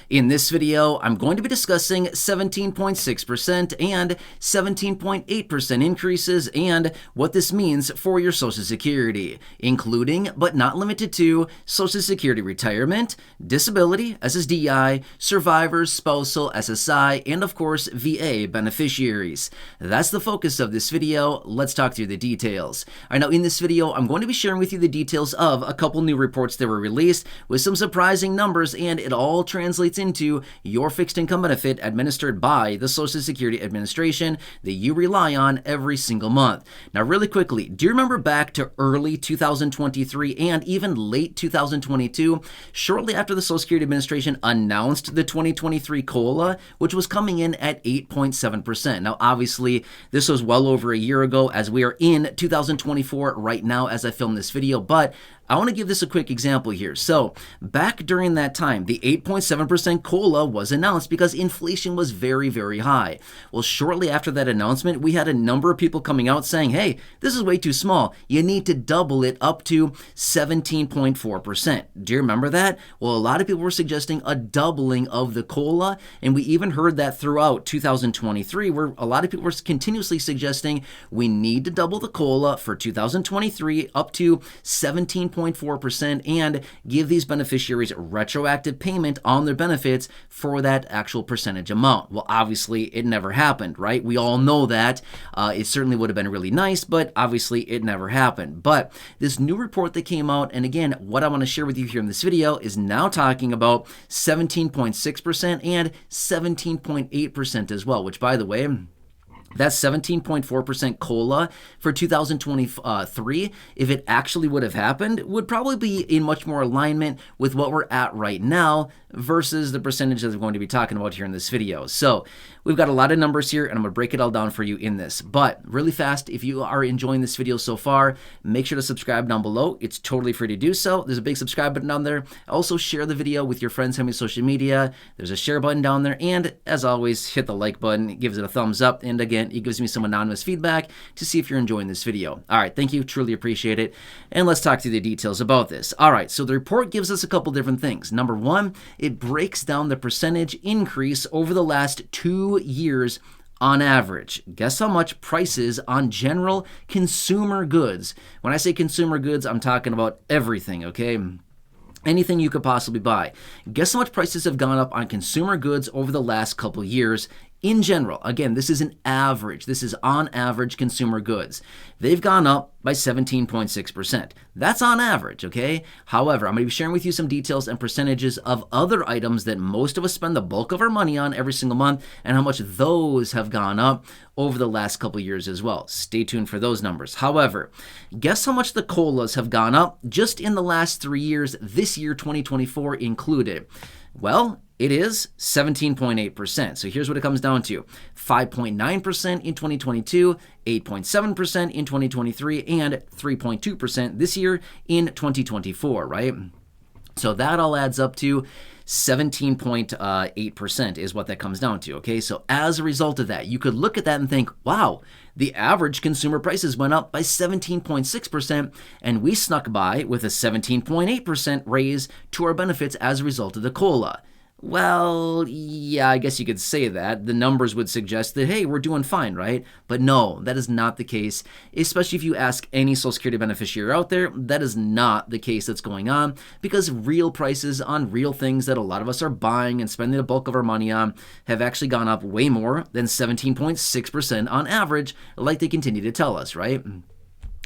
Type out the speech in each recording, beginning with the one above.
In this video, I'm going to be discussing 17.6% and 17.8% increases and what this means for your Social Security, including but not limited to Social Security retirement, disability, SSDI, survivors, spousal, SSI, and of course, VA beneficiaries. That's the focus of this video. Let's talk through the details. All right, now in this video, I'm going to be sharing with you the details of a couple new reports that were released with some surprising numbers, and it all translates into your fixed income benefit administered by the Social Security Administration that you rely on every single month. Now, really quickly, do you remember back to early 2023 and even late 2022, shortly after the Social Security Administration announced the 2023 COLA, which was coming in at 8.7%. Now, obviously, this was well over a year ago, as we are in 2024 right now as I film this video, but I want to give this a quick example here. So back during that time, the 8.7% COLA was announced because inflation was very, very high. Well, shortly after that announcement, we had a number of people coming out saying, hey, this is way too small. You need to double it up to 17.4%. Do you remember that? Well, a lot of people were suggesting a doubling of the COLA, and we even heard that throughout 2023, where a lot of people were continuously suggesting we need to double the COLA for 2023 up to 17.4% and give these beneficiaries retroactive payment on their benefits for that actual percentage amount. Well, obviously, it never happened, right? We all know that. It certainly would have been really nice, but obviously, it never happened. But this new report that came out, and again, what I want to share with you here in this video is now talking about 17.6% and 17.8% as well, which, by the way, that's 17.4% COLA for 2023, if it actually would have happened, would probably be in much more alignment with what we're at right now versus the percentage that we're going to be talking about here in this video. So we've got a lot of numbers here, and I'm going to break it all down for you in this. But really fast, if you are enjoying this video so far, make sure to subscribe down below. It's totally free to do so. There's a big subscribe button down there. Also, share the video with your friends on social media. There's a share button down there. And as always, hit the like button. It gives it a thumbs up. And again, it gives me some anonymous feedback to see if you're enjoying this video. All right, thank you. Truly appreciate it. And let's talk through the details about this. All right, so the report gives us a couple different things. Number one, it breaks down the percentage increase over the last 2 years on average. Guess how much prices on general consumer goods. When I say consumer goods, I'm talking about everything, okay? Anything you could possibly buy. Guess how much prices have gone up on consumer goods over the last couple years in general. Again, this is an average. This is on average consumer goods. They've gone up by 17.6%. That's on average, okay? However, I'm going to be sharing with you some details and percentages of other items that most of us spend the bulk of our money on every single month and how much those have gone up over the last couple years as well. Stay tuned for those numbers. However, guess how much the COLAs have gone up just in the last 3 years, this year, 2024 included? Well, it is 17.8%. So here's what it comes down to. 5.9% in 2022, 8.7% in 2023, and 3.2% this year in 2024, right? So that all adds up to 17.8% is what that comes down to, okay? So as a result of that, you could look at that and think, wow, the average consumer prices went up by 17.6%, and we snuck by with a 17.8% raise to our benefits as a result of the COLA. Well, yeah, I guess you could say that. The numbers would suggest that, hey, we're doing fine, right? But no, that is not the case, especially if you ask any Social Security beneficiary out there. That is not the case that's going on, because real prices on real things that a lot of us are buying and spending the bulk of our money on have actually gone up way more than 17.6% on average, like they continue to tell us, right?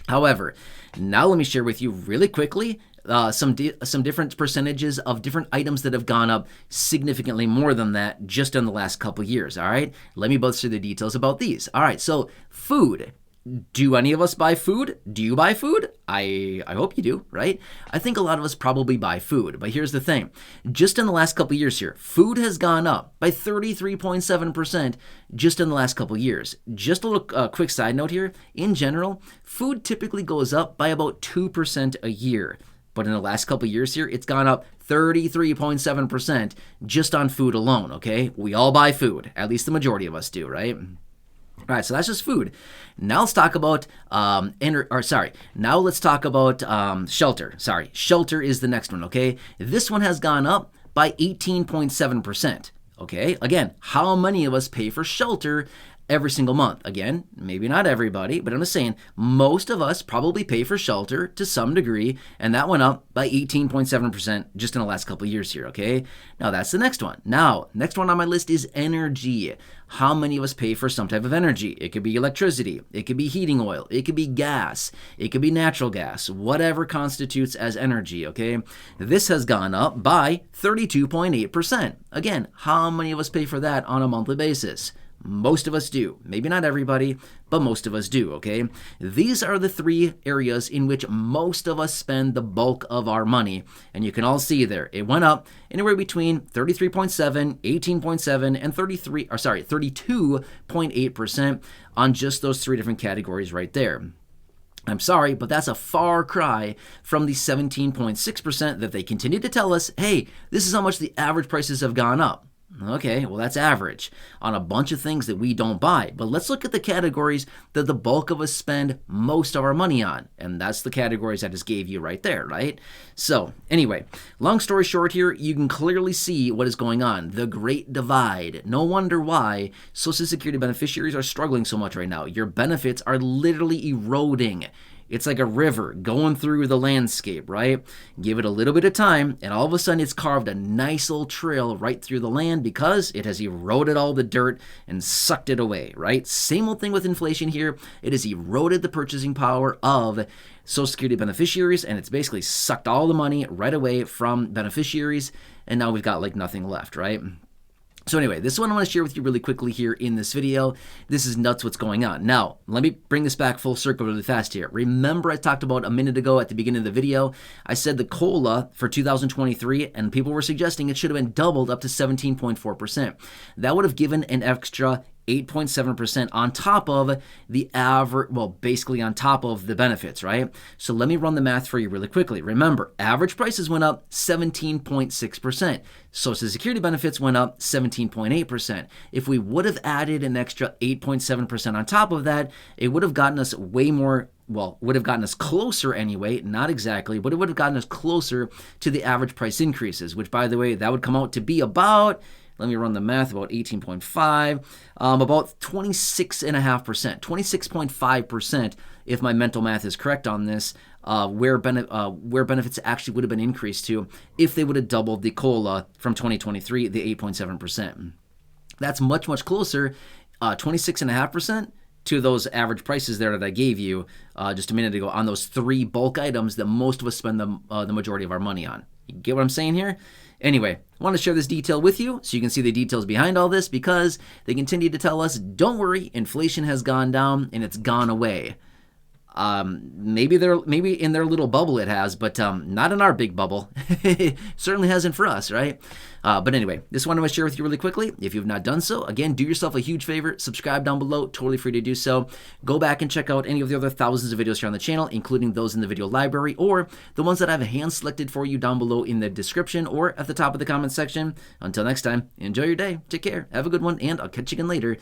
However, now let me share with you really quickly some different percentages of different items that have gone up significantly more than that just in the last couple years, all right? Let me buzz through the details about these. All right, so food. Do any of us buy food? Do you buy food? I hope you do, right? I think a lot of us probably buy food, but here's the thing. Just in the last couple years here, food has gone up by 33.7% just in the last couple years. Just a little quick side note here. In general, food typically goes up by about 2% a year. But in the last couple years here, it's gone up 33.7% just on food alone, okay? We all buy food. At least the majority of us do, right? All right, so that's just food. Now let's talk about, now let's talk about shelter. Sorry, shelter is the next one, okay? This one has gone up by 18.7%. Okay, again, how many of us pay for shelter every single month? Again, maybe not everybody, but I'm just saying most of us probably pay for shelter to some degree, and that went up by 18.7% just in the last couple of years here, okay? Now that's the next one. Now, next one on my list is energy. How many of us pay for some type of energy? It could be electricity, it could be heating oil, it could be gas, it could be natural gas, whatever constitutes as energy, okay? This has gone up by 32.8%. Again, how many of us pay for that on a monthly basis? Most of us do. Maybe not everybody, but most of us do, okay? These are the three areas in which most of us spend the bulk of our money. And you can all see there, it went up anywhere between 33.7, 18.7, and 32.8% on just those three different categories right there. I'm sorry, but that's a far cry from the 17.6% that they continue to tell us, hey, this is how much the average prices have gone up. Okay, well, that's average on a bunch of things that we don't buy. But let's look at the categories that the bulk of us spend most of our money on. And that's the categories I just gave you right there, right? So anyway, long story short here, you can clearly see what is going on. The Great Divide. No wonder why Social Security beneficiaries are struggling so much right now. Your benefits are literally eroding. It's like a river going through the landscape, right? Give it a little bit of time, and all of a sudden it's carved a nice little trail right through the land because it has eroded all the dirt and sucked it away, right? Same old thing with inflation here. It has eroded the purchasing power of Social Security beneficiaries, and it's basically sucked all the money right away from beneficiaries, and now we've got like nothing left, right? So anyway, this is what I want to share with you really quickly here in this video. This is nuts what's going on. Now, let me bring this back full circle really fast here. Remember I talked about a minute ago at the beginning of the video, I said the COLA for 2023, and people were suggesting it should have been doubled up to 17.4%. That would have given an extra 8.7% on top of the average, well, basically on top of the benefits, right? So let me run the math for you really quickly. Remember, average prices went up 17.6%. Social Security benefits went up 17.8%. If we would have added an extra 8.7% on top of that, it would have gotten us way more, well, would have gotten us closer anyway, not exactly, but it would have gotten us closer to the average price increases, which, by the way, that would come out to be about, let me run the math, about 18.5, about 26.5%, 26.5%, if my mental math is correct on this, where benefits actually would have been increased to if they would have doubled the COLA from 2023, the 8.7%. That's much, much closer, 26.5%, to those average prices there that I gave you just a minute ago on those three bulk items that most of us spend the majority of our money on. You get what I'm saying here? Anyway, I want to share this detail with you so you can see the details behind all this because they continue to tell us, don't worry, inflation has gone down and it's gone away. Maybe in their little bubble it has, but not in our big bubble. It certainly hasn't for us, right? But anyway, this one I want to share with you really quickly. If you've not done so, again, do yourself a huge favor. Subscribe down below. Totally free to do so. Go back and check out any of the other thousands of videos here on the channel, including those in the video library or the ones that I've hand-selected for you down below in the description or at the top of the comment section. Until next time, enjoy your day. Take care. Have a good one, and I'll catch you again later.